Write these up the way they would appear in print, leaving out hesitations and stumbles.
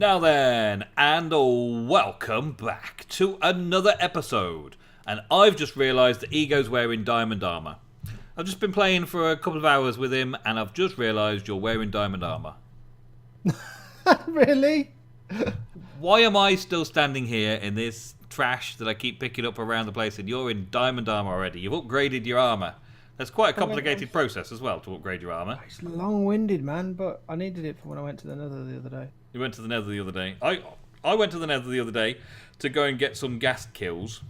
Now then, and welcome back to another episode. And I've just realised that Ego's wearing diamond armour. I've just been playing for a couple of hours with him, and I've just realised you're wearing diamond armour. Really? Why am I still standing here in this trash that I keep picking up around the place, and you're in diamond armour already? You've upgraded your armour. That's quite a complicated process as well, to upgrade your armour. It's long-winded, man, but I needed it for when I went to the Nether the other day. You went to the Nether the other day. I went to the Nether the other day to go and get some gas kills.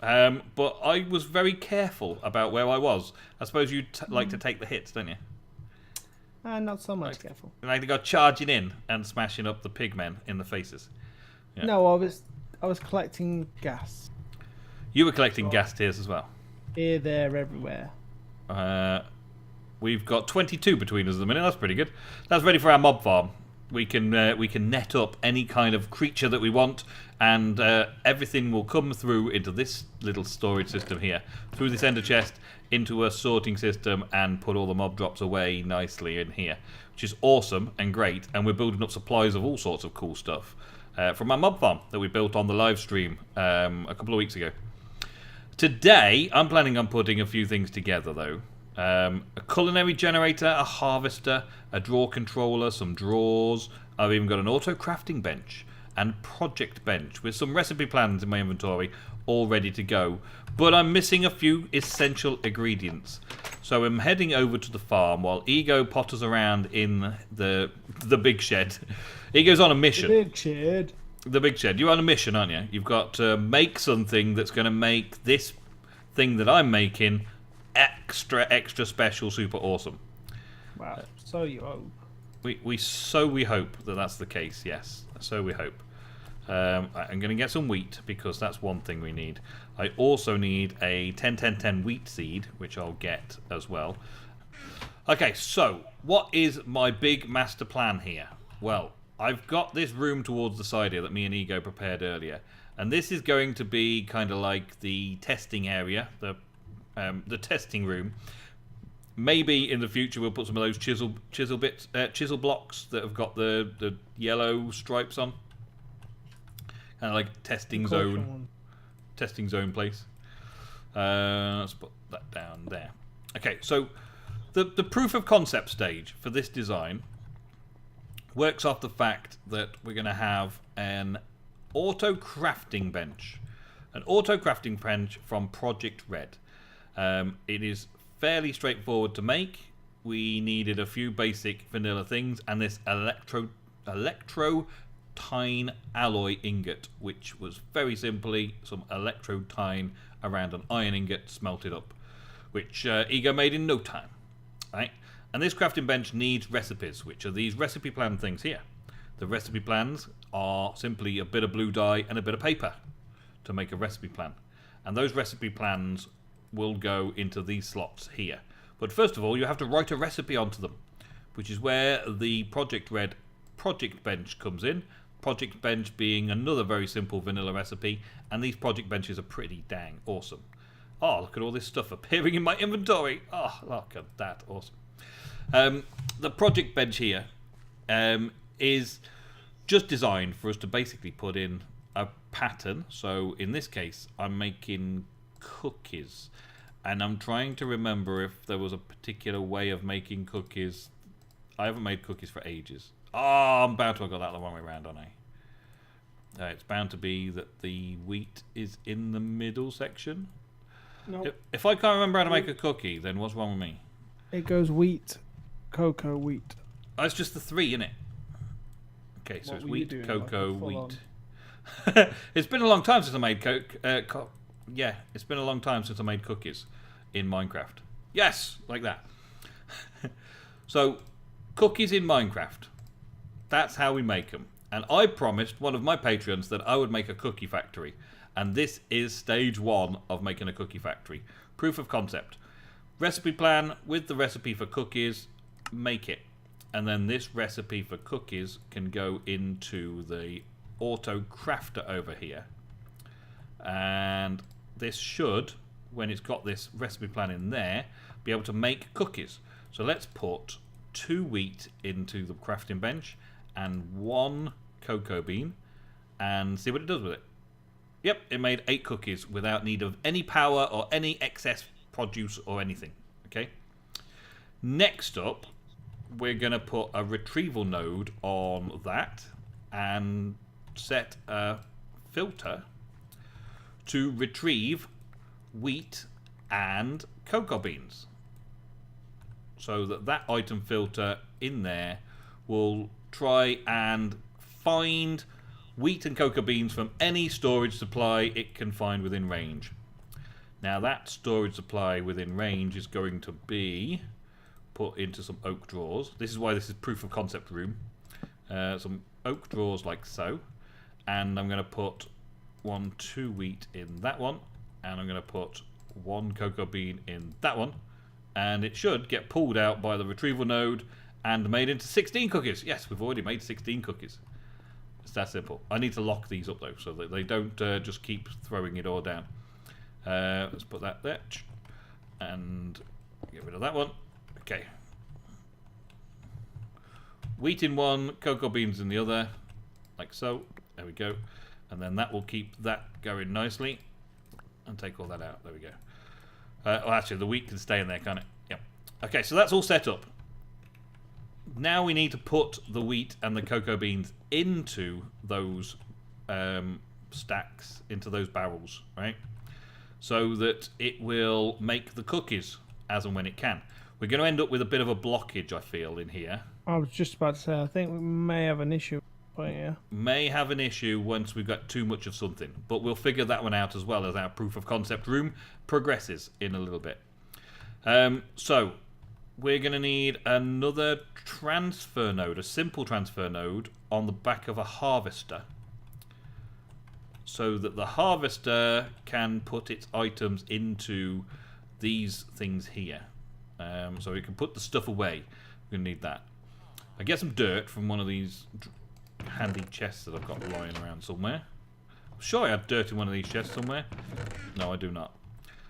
But I was very careful about where I was. I suppose you like to take the hits, don't you? Not so much careful. Like to go charging in and smashing up the pigmen in the faces. Yeah. No, I was collecting gas. You were collecting gas tiers as well. Here, there, everywhere. We've got 22 between us at the minute. That's pretty good. That's ready for our mob farm. We can net up any kind of creature that we want, and everything will come through into this little storage system here, through this ender chest, into a sorting system, and put all the mob drops away nicely in here, which is awesome and great. And we're building up supplies of all sorts of cool stuff from our mob farm that we built on the live stream a couple of weeks ago. Today, I'm planning on putting a few things together, though. A culinary generator, a harvester, a drawer controller, some drawers. I've even got an auto crafting bench and project bench with some recipe plans in my inventory all ready to go. But I'm missing a few essential ingredients. So I'm heading over to the farm while Ego potters around in the big shed. Ego's on a mission. The big shed. The big shed. You're on a mission, aren't you? You've got to make something that's going to make this thing that I'm making extra special, super awesome. Wow. So you hope. We hope that that's the case. Yes. So we hope. I'm going to get some wheat because that's one thing we need. I also need a 10-10-10 wheat seed, which I'll get as well. Okay, so what is my big master plan here? Well, I've got this room towards the side here that me and Ego prepared earlier, and this is going to be kind of like the testing area, the testing room. Maybe in the future we'll put some of those chisel blocks that have got the yellow stripes on, kind of like testing zone place. Let's put that down there. Okay, so the proof of concept stage for this design works off the fact that we're going to have an auto crafting bench. An auto crafting bench from Project Red. It is fairly straightforward to make. We needed a few basic vanilla things and this electrotine alloy ingot, which was very simply some electrotine around an iron ingot smelted up, which Ego made in no time. Right? And this crafting bench needs recipes, which are these recipe plan things here. The recipe plans are simply a bit of blue dye and a bit of paper to make a recipe plan. And those recipe plans will go into these slots here. But first of all, you have to write a recipe onto them, which is where the Project Red project bench comes in. Project bench being another very simple vanilla recipe, and these project benches are pretty dang awesome. Oh, look at all this stuff appearing in my inventory. Oh, look at that. Awesome. The project bench here is just designed for us to basically put in a pattern. So in this case, I'm making cookies, and I'm trying to remember if there was a particular way of making cookies. I haven't made cookies for ages. Oh, I'm bound to have got that the wrong way around, aren't I? It's bound to be that the wheat is in the middle section. No. If I can't remember how to make a cookie, then what's wrong with me? It goes wheat, cocoa, wheat. Oh, it's just the three, isn't it? Okay, so it's wheat, cocoa, wheat. It's been a long time since I made yeah, it's been a long time since I made cookies in Minecraft. Yes, like that. So, cookies in Minecraft. That's how we make them. And I promised one of my patrons that I would make a cookie factory. And this is stage 1 of making a cookie factory. Proof of concept. Recipe plan with the recipe for cookies. Make it. And then this recipe for cookies can go into the auto crafter over here. And this should, when it's got this recipe plan in there, be able to make cookies. So let's put 2 wheat into the crafting bench and 1 cocoa bean and see what it does with it. Yep, it made 8 cookies without need of any power or any excess produce or anything. Okay. Next up, we're going to put a retrieval node on that and set a filter to retrieve wheat and cocoa beans. So that item filter in there will try and find wheat and cocoa beans from any storage supply it can find within range. Now that storage supply within range is going to be put into some oak drawers. This is why this is proof of concept room. Some oak drawers like so. And I'm going to put 1, 2 wheat in that one. And I'm going to put 1 cocoa bean in that one. And it should get pulled out by the retrieval node and made into 16 cookies. Yes, we've already made 16 cookies. It's that simple. I need to lock these up though, so that they don't just keep throwing it all down. Let's put that there. And get rid of that one. Okay. Wheat in one, cocoa beans in the other. Like so. There we go. And then that will keep that going nicely. And take all that out. There we go. Well, actually, the wheat can stay in there, can't it? Yep. Okay, so that's all set up. Now we need to put the wheat and the cocoa beans into those stacks, into those barrels, right? So that it will make the cookies as and when it can. We're going to end up with a bit of a blockage, I feel, in here. I was just about to say, I think we may have an issue. But yeah. May have an issue once we've got too much of something. But we'll figure that one out as well as our proof of concept room progresses in a little bit. So, we're going to need another transfer node, a simple transfer node, on the back of a harvester. So that the harvester can put its items into these things here. So we can put the stuff away. We're going to need that. I get some dirt from one of these handy chests that I've got lying around somewhere. I'm sure I have dirt in one of these chests somewhere. No, I do not.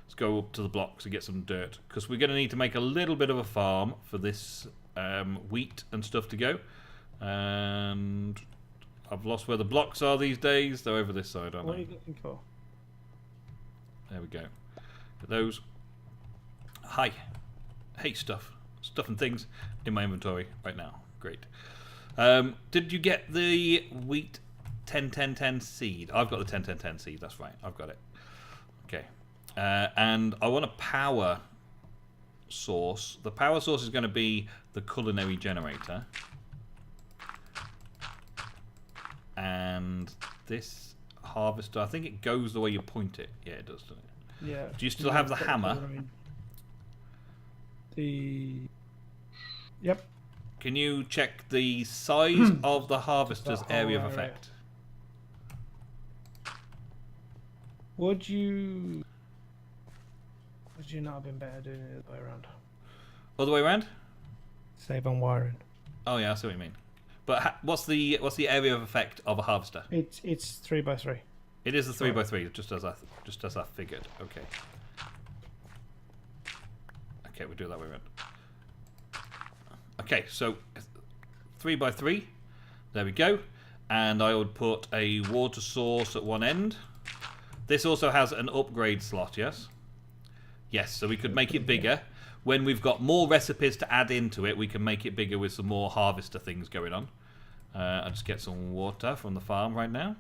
Let's go up to the blocks and get some dirt, because we're going to need to make a little bit of a farm for this wheat and stuff to go. And I've lost where the blocks are these days. They're over this side, aren't they? What are you looking for? There we go. Get those. Hi. Hey, stuff and things in my inventory right now. Great. Did you get the wheat 10-10-10 seed? I've got the 10-10-10 seed. That's right. I've got it. Okay. And I want a power source. The power source is going to be the culinary generator. And this harvester, I think it goes the way you point it. Yeah, it does, doesn't it? Yeah. Do you still have the hammer? Yep. Can you check the size of the harvester's area of effect? Would you not have been better doing it the other way around? Other way around? Save on wiring. Oh yeah, I see what you mean. But what's the area of effect of a harvester? It's 3x3. It is a 3x3, just as I figured. Okay. Okay, we'll do it that way around. Okay, so 3x3. There we go. And I would put a water source at one end. This also has an upgrade slot, yes? Yes, so we could make it bigger. When we've got more recipes to add into it, we can make it bigger with some more harvester things going on. I'll just get some water from the farm right now.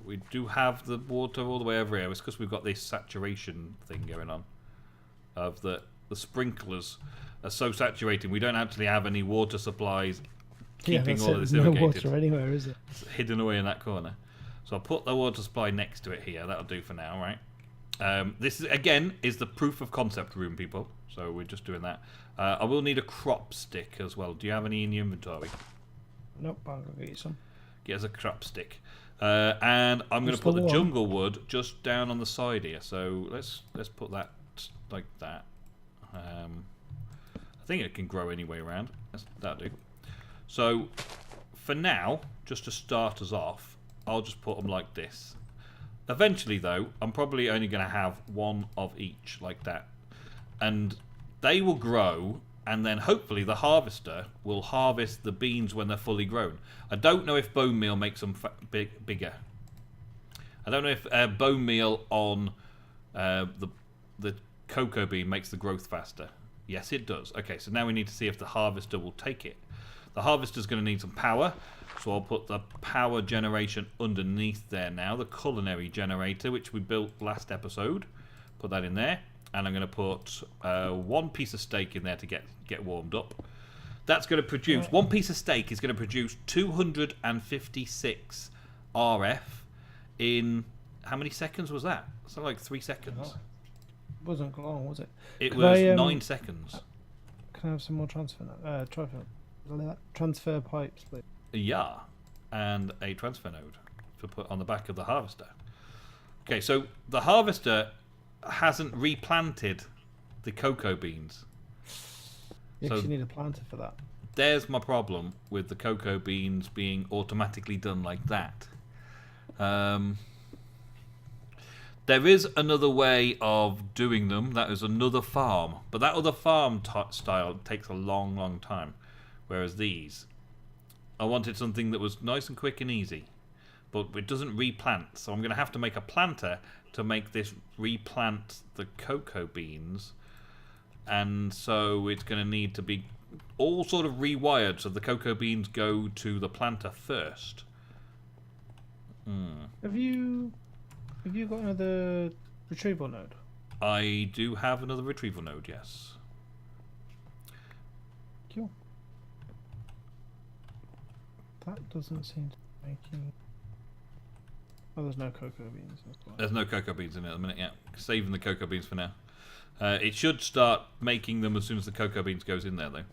We do have the water all the way over here. It's because we've got this saturation thing going on. Of the sprinklers are so saturated, we don't actually have any water supplies keeping all of this irrigated. No water anywhere, is it? It's hidden away in that corner. So I'll put the water supply next to it here. That'll do for now, right? This is, again, is the proof of concept room, people. So we're just doing that. I will need a crop stick as well. Do you have any in your inventory? Nope, I'll go get you some. Get us a crop stick. And I'm going to put the jungle wood just down on the side here. So let's put that like that. I think it can grow any way around. That'll do. So for now, just to start us off, I'll just put them like this. Eventually, though, I'm probably only going to have one of each like that. And they will grow and then hopefully the harvester will harvest the beans when they're fully grown. I don't know if bone meal makes them bigger. I don't know if bone meal on the cocoa bean makes the growth faster. Yes, it does. Okay, so now we need to see if the harvester will take it. The harvester's going to need some power, so I'll put the power generation underneath there now. The culinary generator, which we built last episode. Put that in there. And I'm going to put one piece of steak in there to get warmed up. That's going to produce, one piece of steak is going to produce 256 RF in, how many seconds was that? Something like 3 seconds. It wasn't long, was it? It was 9 seconds. Can I have some more transfer pipes, please? Yeah, and a transfer node to put on the back of the harvester. Okay, so the harvester hasn't replanted the cocoa beans. You So- actually need a planter for that. There's my problem with the cocoa beans being automatically done like that. There is another way of doing them. That is another farm. But that other farm style takes a long, long time. Whereas these, I wanted something that was nice and quick and easy. But it doesn't replant. So I'm going to have to make a planter to make this replant the cocoa beans. And so it's going to need to be all sort of rewired so the cocoa beans go to the planter first. Have you got another retrieval node? I do have another retrieval node, yes. Cool. That doesn't seem to be making. Oh, there's no cocoa beans. That's why. There's no cocoa beans in it at the minute yet. Saving the cocoa beans for now. It should start making them as soon as the cocoa beans goes in there, though.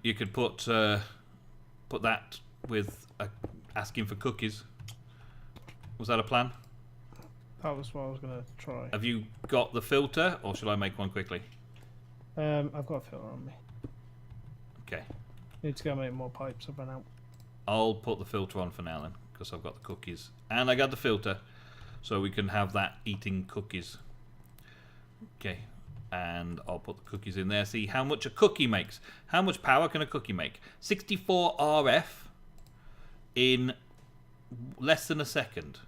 You could put that with asking for cookies. Was that a plan? That was what I was gonna try. Have you got the filter, or should I make one quickly? I've got a filter on me. Okay. Need to go make more pipes. I've run out. I'll put the filter on for now then, because I've got the cookies. And I got the filter, so we can have that eating cookies. Okay, and I'll put the cookies in there. See how much a cookie makes. How much power can a cookie make? 64 RF in less than a second.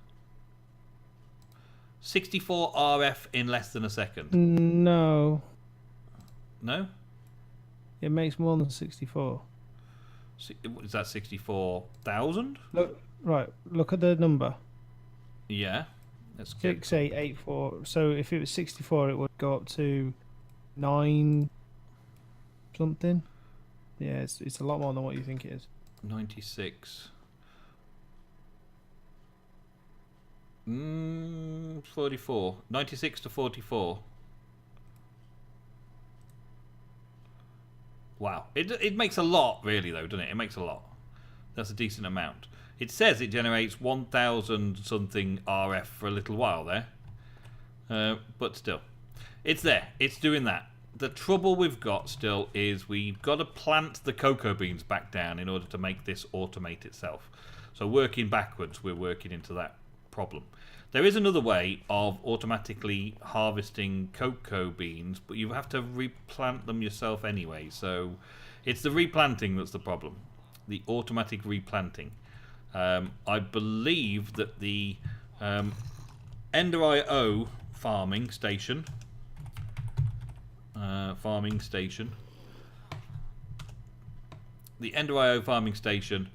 64 RF in less than a second. No, No? it makes more than 64. Is that 64,000? Look, right. Look at the number. Yeah. Let's get 6884. So if it was 64, it would go up to 9 something. Yeah, it's a lot more than what you think it is. 96. 44. 96 to 44. Wow. It makes a lot, really, though, doesn't it? It makes a lot. That's a decent amount. It says it generates 1,000 something RF for a little while there. But still. It's there. It's doing that. The trouble we've got still is we've got to plant the cocoa beans back down in order to make this automate itself. So working backwards, we're working into that problem. There is another way of automatically harvesting cocoa beans, but you have to replant them yourself anyway. So it's the replanting that's the problem. The automatic replanting. I believe that the Ender.io farming station, the Ender.io farming station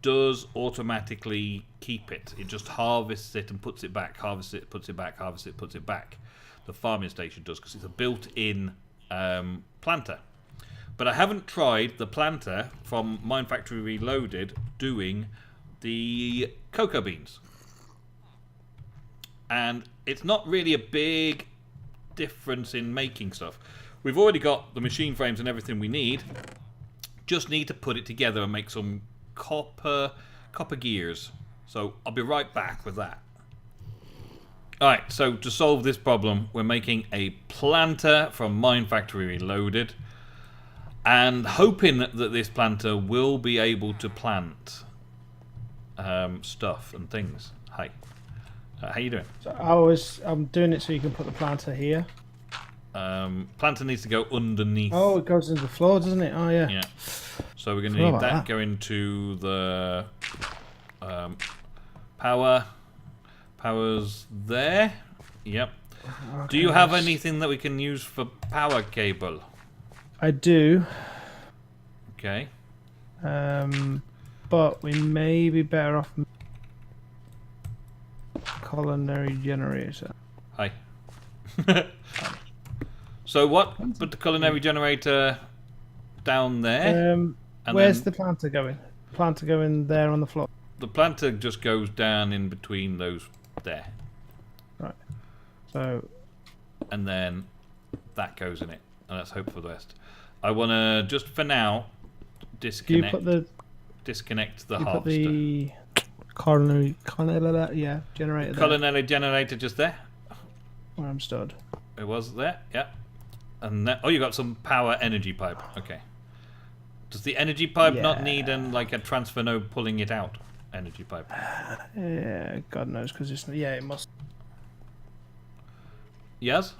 does automatically keep it. It just harvests it and puts it back, harvests it, puts it back, harvests it, puts it back. The farming station does, because it's a built-in planter. But I haven't tried the planter from Mine Factory Reloaded doing the cocoa beans. And it's not really a big difference in making stuff. We've already got the machine frames and everything we need. Just need to put it together and make some copper gears. So I'll be right back with that. Alright, so to solve this problem, we're making a planter from Mine Factory Reloaded, and hoping that this planter will be able to plant stuff and things. Hi. How you doing? So I'm doing it so you can put the planter here. Planter needs to go underneath. Oh, it goes into the floor, doesn't it? Oh, yeah. Yeah. So we're going to Forgot need about that that. going to the power. Power's there. Yep. Do you have anything that we can use for power cable? I do. Okay. But we may be better off culinary generator. Hi. So what? Put the culinary generator down there. And Where's then the planter going? Planter going there on the floor. the planter just goes down in between those there. Right. So And then that goes in it. And let's hope for the best. I want to, just for now, do you disconnect put the the put harvester. the culinary generator there? Culinary generator just there. Where I'm stood. It was there, yeah. And that, oh, you got some power energy pipe. Okay. Does the energy pipe not need like a transfer node pulling it out? Energy pipe. Yeah, God knows, because it's it must. Yes.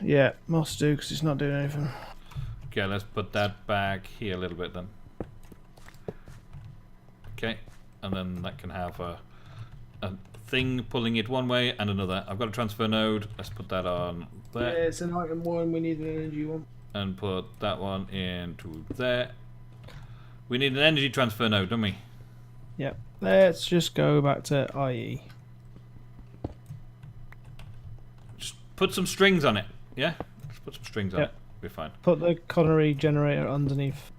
Yeah, must do because it's not doing anything. Okay, let's put that back here a little bit then. Okay, and then that can have a thing pulling it one way and another. I've got a transfer node. Let's put that on Yeah, there. it's an item one. We need an energy one. And put that one into there. We need an energy transfer node, don't we? Yep. Let's just go back to IE. Just put some strings on it. Yeah? Just put some strings on Yep. it. We're fine. Put the culinary generator underneath.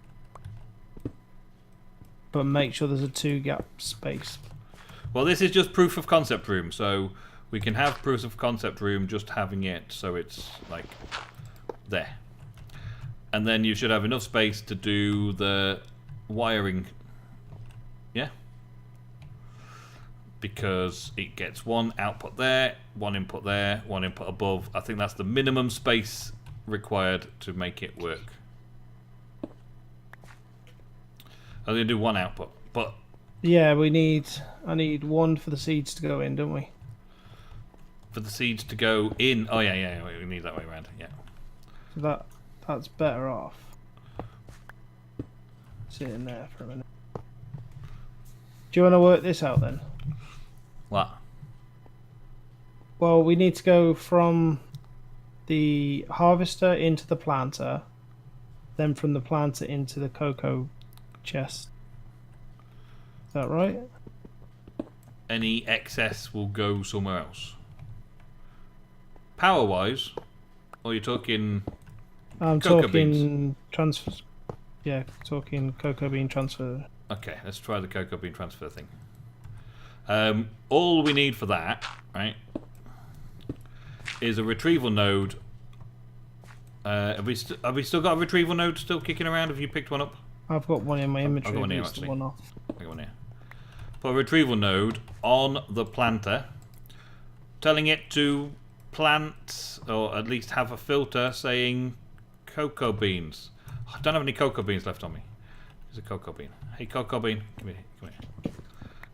But make sure there's a 2-gap space. Well, this is just proof of concept room, so we can have proof of concept room just having it so it's like there. And then you should have enough space to do the wiring. Yeah? Because it gets one output there, one input there, one input above. I think that's the minimum space required to make it work. I'm going to do one output, but Yeah, I need one for the seeds to go in, don't we? for the seeds to go in... Oh, yeah, we need that way around, yeah. So that's better off. Sitting there for a minute. Do you want to work this out then? What? Well, we need to go from the harvester into the planter, then from the planter into the cocoa chest. Is that right? Any excess will go somewhere else. Power-wise, or you're talking... I'm Cocoa talking transfer. Yeah, talking cocoa bean transfer. Okay, let's try the cocoa bean transfer thing. All we need for that, right, is a retrieval node. Have we still got a retrieval node still kicking around? Have you picked one up? I've got one in my inventory. got one here, but it's the actually. one off. I got one here. Put a retrieval node on the planter, telling it to plant, or at least have a filter saying cocoa beans. I don't have any cocoa beans left on me. There's a cocoa bean. Hey, cocoa bean, come here.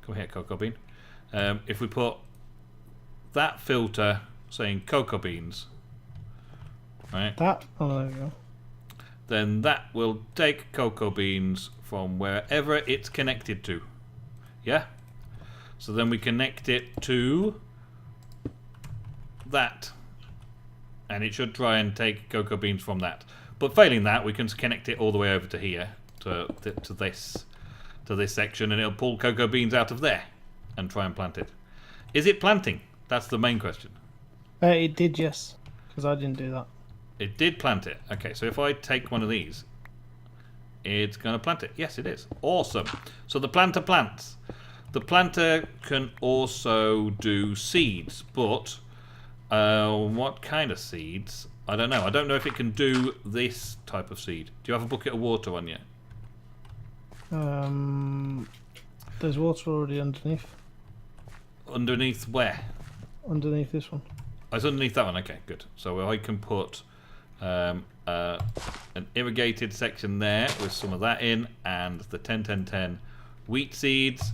Come here, cocoa bean. If we put that filter saying cocoa beans, right? Oh, there we go. Then that will take cocoa beans from wherever it's connected to. Yeah? So then we connect it to that. And it should try and take cocoa beans from that. But failing that, we can connect it all the way over to here, to this section, and it'll pull cocoa beans out of there and try and plant it. Is it planting? That's the main question. It did, yes, because I didn't do that. It did plant it. Okay, so if I take one of these, it's going to plant it. Yes, it is. Awesome. So the planter plants. The planter can also do seeds, but what kind of seeds? I don't know. I don't know if it can do this type of seed. Do you have a bucket of water on you? There's water already underneath. Underneath where? Underneath this one. Oh, it's underneath that one. Okay, good. So I can put an irrigated section there with some of that in, and the 10-10-10 wheat seeds.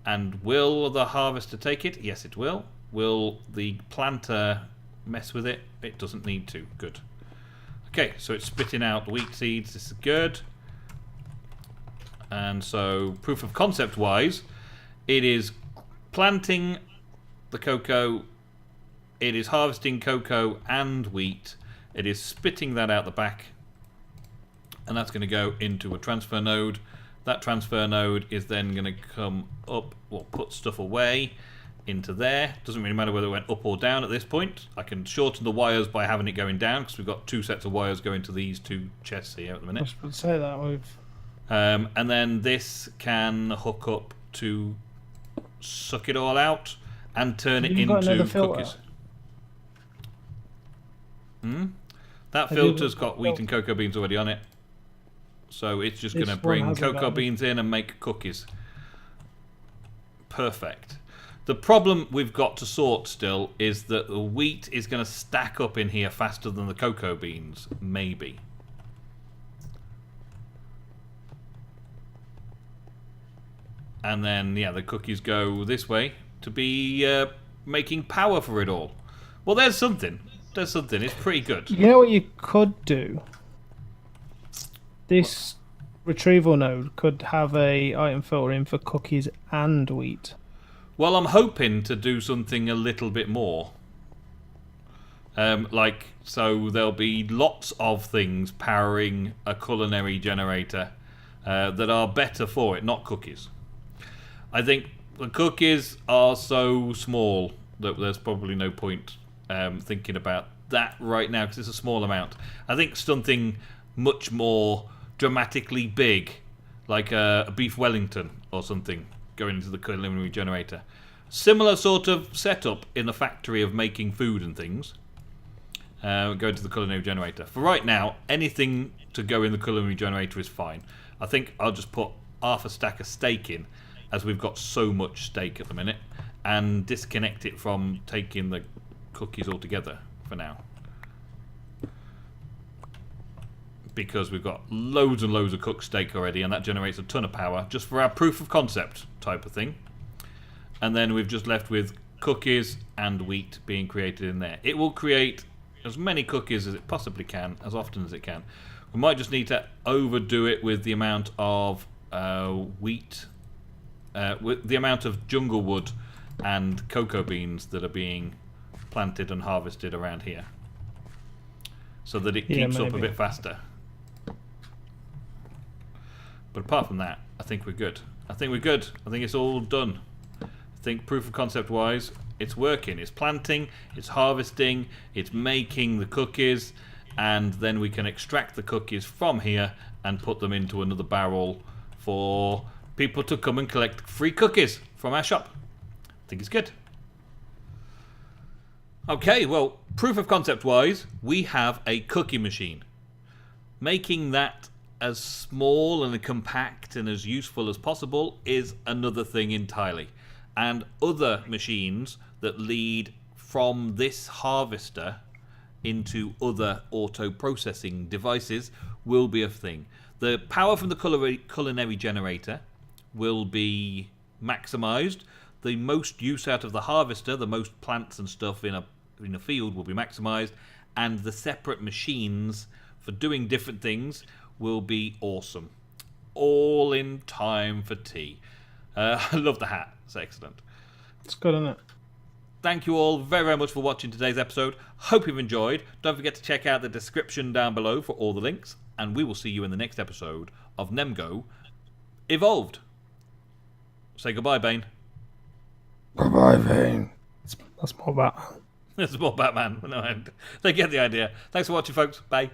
And will the harvester take it? Yes, it will. Will the planter mess with it? It doesn't need to. Good. Okay, so it's spitting out wheat seeds. This is good. And so, proof of concept wise, it is planting the cocoa, it is harvesting cocoa and wheat, it is spitting that out the back, and that's going to go into a transfer node. That transfer node is then going to come up, or put stuff away into there. Doesn't really matter whether it went up or down at this point. I can shorten the wires by having it going down, because we've got 2 sets of wires going to these 2 chests here at the minute. I was say that we've. And then this can hook up to suck it all out and turn it into cookies. That filter's got wheat and cocoa beans already on it. So it's just going to bring cocoa beans in and make cookies. Perfect. The problem we've got to sort still is that the wheat is going to stack up in here faster than the cocoa beans. Maybe. And then, yeah, the cookies go this way to be making power for it all. Well, there's something. There's something. It's pretty good. You know what you could do? This retrieval node could have a item filter in for cookies and wheat. Well, I'm hoping to do something a little bit more. So there'll be lots of things powering a culinary generator that are better for it, not cookies. I think the cookies are so small that there's probably no point thinking about that right now, because it's a small amount. I think something much more dramatically big, like a beef Wellington or something, going into the culinary generator. Similar sort of setup in a factory of making food and things. Go into the culinary generator. For right now, anything to go in the culinary generator is fine. I think I'll just put half a stack of steak in, as we've got so much steak at the minute, and disconnect it from taking the cookies altogether for now. Because we've got loads and loads of cooked steak already, and that generates a ton of power just for our proof of concept type of thing. And then we've just left with cookies and wheat being created in there. It will create as many cookies as it possibly can, as often as it can. We might just need to overdo it with the amount of wheat, with the amount of jungle wood and cocoa beans that are being planted and harvested around here, so that it keeps up a bit faster. But apart from that, I think we're good. I think it's all done. I think proof of concept wise, it's working. It's planting, it's harvesting, it's making the cookies, and then we can extract the cookies from here and put them into another barrel for people to come and collect free cookies from our shop. I think it's good. Okay, well, proof of concept wise, we have a cookie machine. Making that as small and compact and as useful as possible is another thing entirely. And other machines that lead from this harvester into other auto-processing devices will be a thing. The power from the culinary generator will be maximized. The most use out of the harvester, the most plants and stuff in a field will be maximized, and the separate machines for doing different things will be awesome. All in time for tea. I love the hat. It's excellent. It's good, isn't it? Thank you all very, very much for watching today's episode. Hope you've enjoyed. Don't forget to check out the description down below for all the links, and we will see you in the next episode of NemGo Evolved. Say goodbye, Bane. Bye-bye, Bane. That's more Batman. That's more Batman. No, they get the idea. Thanks for watching, folks. Bye.